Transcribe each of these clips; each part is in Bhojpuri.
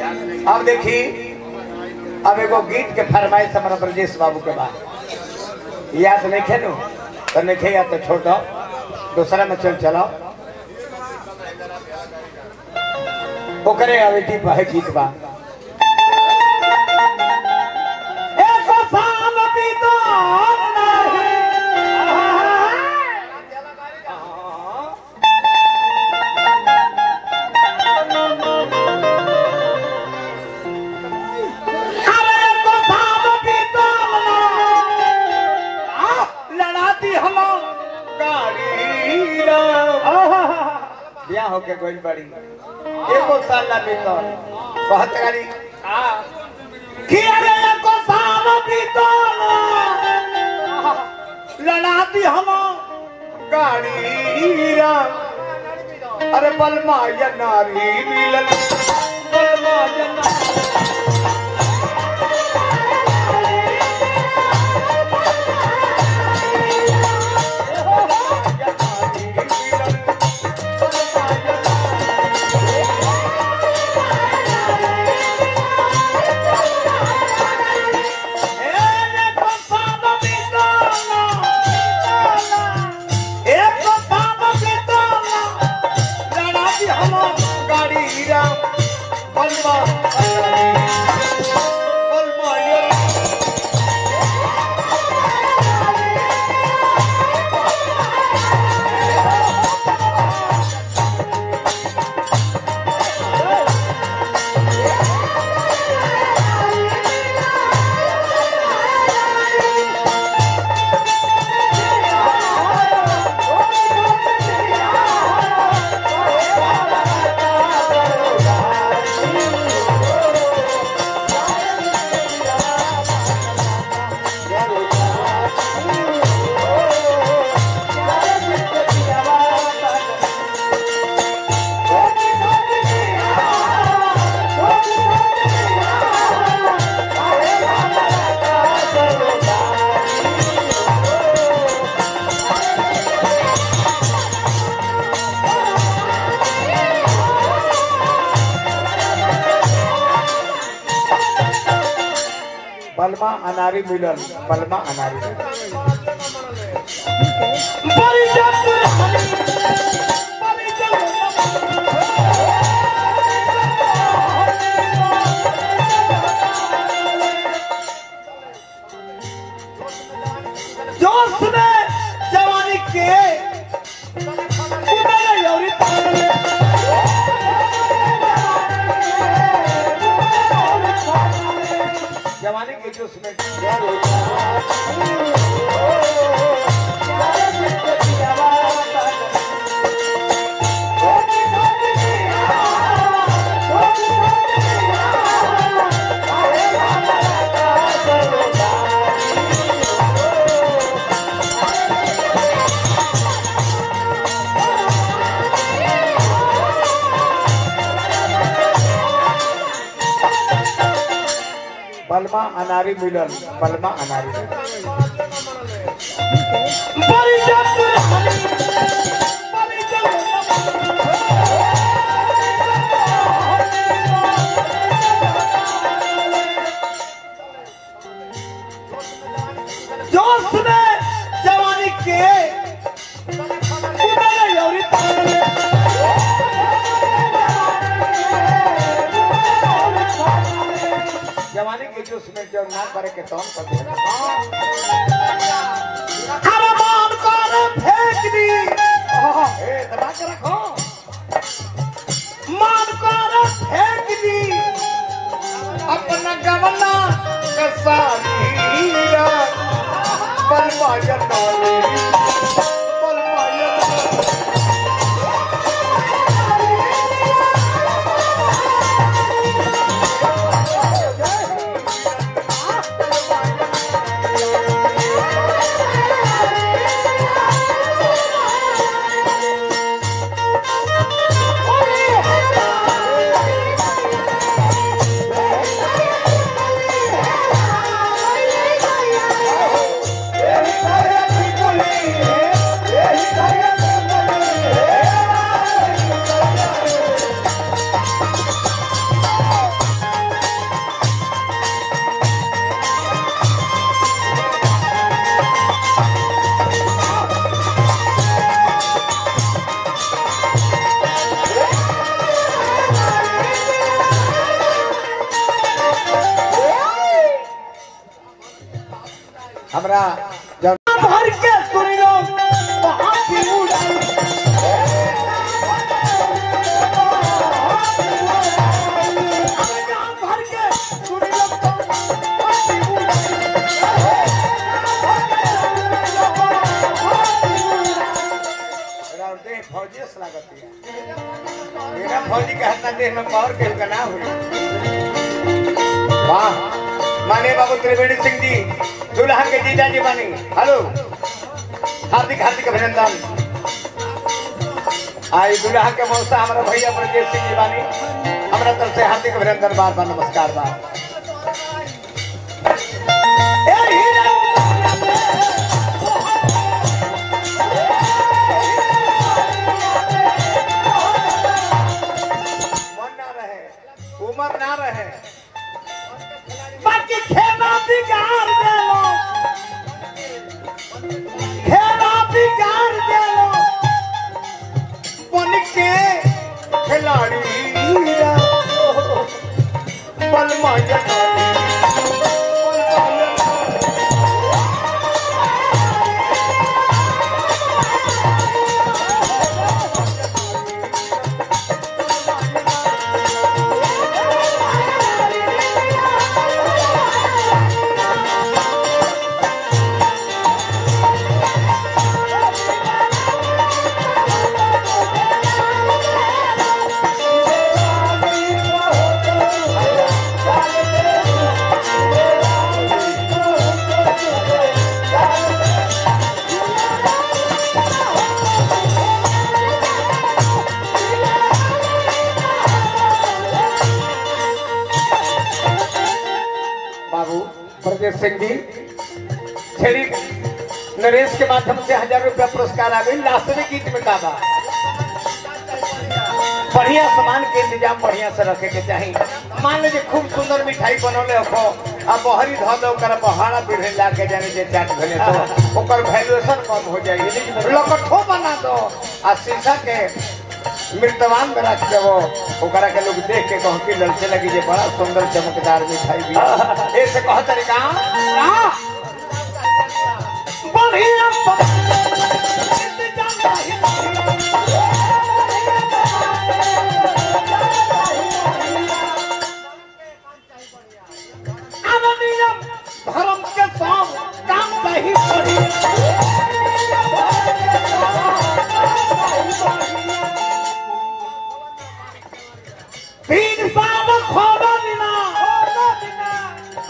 अब देखी, अब एगो गीत के फरमाइश हमारा ब्रजेश बाबू के बाद याद नहीं खेलू तो नहीं खे, या तो छोड़ दो, दूसरा में चलाओ। ओकरे अवेटी पे है गीत बा। ब्याह होके गोइल बड़ी एको साल ना बीतल कहत गाड़ी कि अरे एको साल बीतल लड़ाती हम गाड़ी रा। अरे बलमा या नारी मिलल, बलमा या बलमा अनारी मिलन, बलमा अनारी जोश ने जवानी के जवानी के जोश में बलमा अनारी मिलन, बलमा अनारी जोश ने जवानी के जवानी के जोश में जो ना करे के तौन कर दे अरे मान कर फेंक दी, ए दबा के रखो, मान कर फेंक दी अपना गवना के सारी बलमा या नारी, बलमा या Hey! हमरा जब भर के सुन लो वहां की उड़ाई भर के सुन लो राउते फौजी लागती है मेरा फौजी का हत्ता देह में पावर के का ना हुई। वाह माने बाबू त्रिवेणी सिंह जी दुल्हा के जीजा जी बानी हेलो हार्दिक हार्दिक अभिनंदन। आई दुल्हा के मौसा हमारा भैया ब्रजेश सिंह जी बानी हमारा तरफ से हार्दिक अभिनंदन बार बार नमस्कार बार। उमर ना रहे बाकी खेला बिगाड़ दे लो बन के खिलाड़ी बलमा ब्रजेश सिंह जी छेड़ी नरेश के माध्यम से 1000 रुपया पुरस्कार आ गई। लास्ट में गीत में का बढ़िया सामान के इंतजाम बढ़िया से रखे के चाहिए। मान लीजिए खूब सुंदर मिठाई बनौले हो अब बहरी धो दो कर बहाड़ा पीढ़े ला के जाने जे चाट भेले तो ओकर वैल्यूएशन कम हो जाएगी। लकठो बना दो आ शीशा के मृतवान में रख देवो ओकरा के लोग देख के कह के ललचे लगी जे बड़ा सुंदर चमकदार मिठाई भी ऐसे कह तरीका बढ़िया धर्म के साथ काम सही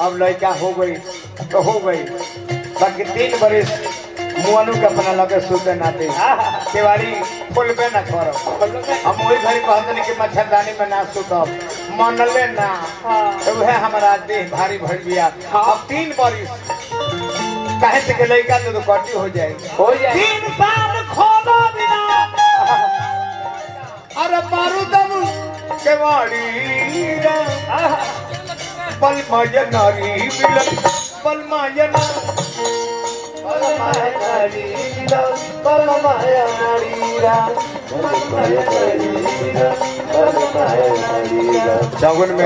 अब लड़का हो गई तो हो गई बाकी 3 बरिस मुआनु के अपना लगे सुते नाते केवाड़ी खोलबे ना करो हम वही घड़ी कहते नहीं कि मच्छरदानी में ना सुतब मनले ना तो वह हमारा देह भारी भर गया। अब 3 बरिस कहे से के लड़का तो कटी हो जाए 3 साल खोलो बिना अरे बारूद केवाड़ी पल नारी मिलन पल नारी चौगुन में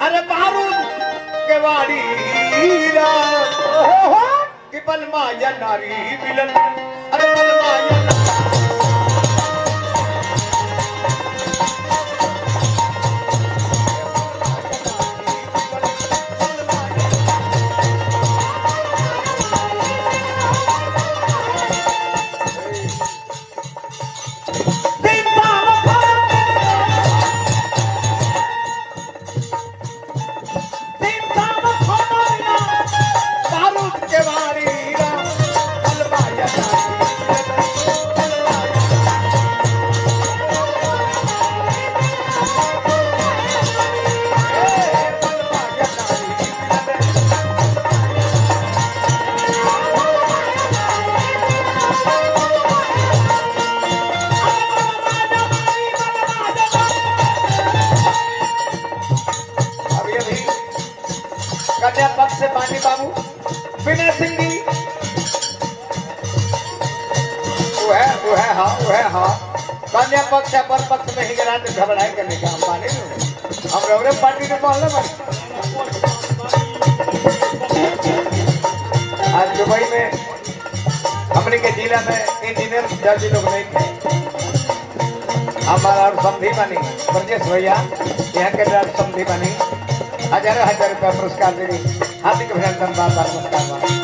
अरे बारूद के वाड़ी कि पल माया नारी मिलन अरे पल माया कन्या पक्ष से पानी बाबू विनय सिंह जी वो है हाँ कन्या पक्ष या पर पक्ष में ही घबराए करने का हम पानी नहीं हम रवरे पार्टी में मोहल्ले में आज दुबई में हमने के जिला में इंजीनियर जज लोग नहीं थे। हमारा समझी बनी ब्रजेश भैया यहाँ के समझी बनी हजारों हजार रुपया पुरस्कार देगी हार्दिक अभिनंदन बार बार नमस्कार।